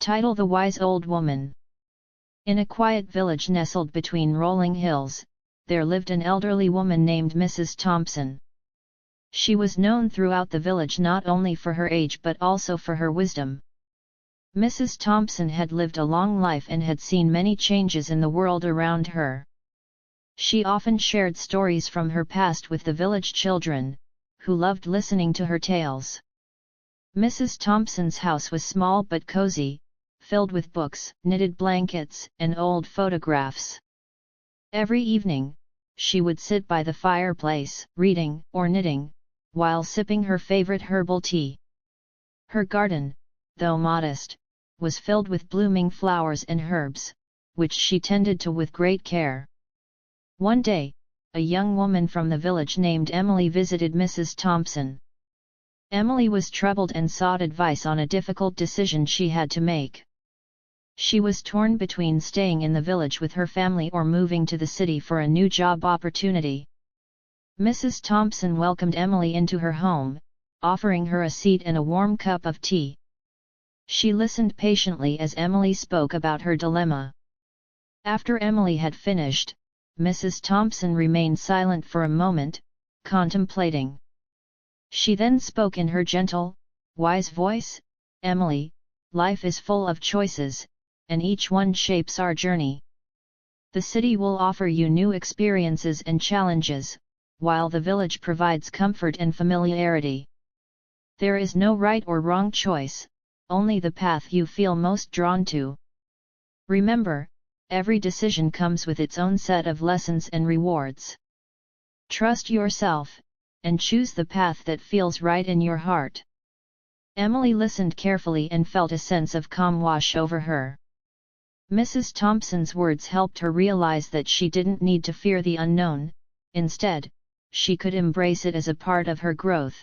Title: The Wise Old Woman. In a quiet village nestled between rolling hills, there lived an elderly woman named Mrs. Thompson. She was known throughout the village not only for her age but also for her wisdom. Mrs. Thompson had lived a long life and had seen many changes in the world around her. She often shared stories from her past with the village children, who loved listening to her tales. Mrs. Thompson's house was small but cozy, filled with books, knitted blankets, and old photographs. Every evening, she would sit by the fireplace, reading or knitting, while sipping her favorite herbal tea. Her garden, though modest, was filled with blooming flowers and herbs, which she tended to with great care. One day, a young woman from the village named Emily visited Mrs. Thompson. Emily was troubled and sought advice on a difficult decision she had to make. She was torn between staying in the village with her family or moving to the city for a new job opportunity. Mrs. Thompson welcomed Emily into her home, offering her a seat and a warm cup of tea. She listened patiently as Emily spoke about her dilemma. After Emily had finished, Mrs. Thompson remained silent for a moment, contemplating. She then spoke in her gentle, wise voice, "Emily, life is full of choices, and each one shapes our journey. The city will offer you new experiences and challenges, while the village provides comfort and familiarity. There is no right or wrong choice, only the path you feel most drawn to. Remember, every decision comes with its own set of lessons and rewards. Trust yourself, and choose the path that feels right in your heart." Emily listened carefully and felt a sense of calm wash over her. Mrs. Thompson's words helped her realize that she didn't need to fear the unknown, instead, she could embrace it as a part of her growth.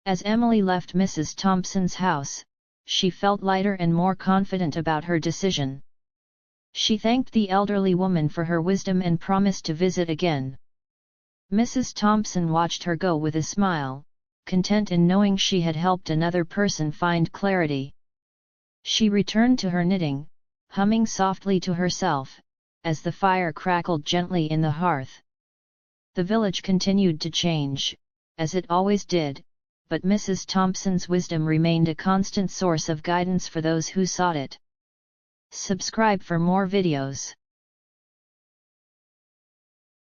As Emily left Mrs. Thompson's house, she felt lighter and more confident about her decision. She thanked the elderly woman for her wisdom and promised to visit again. Mrs. Thompson watched her go with a smile, content in knowing she had helped another person find clarity. She returned to her knitting, humming softly to herself, as the fire crackled gently in the hearth. The village continued to change, as it always did, but Mrs. Thompson's wisdom remained a constant source of guidance for those who sought it. Subscribe for more videos.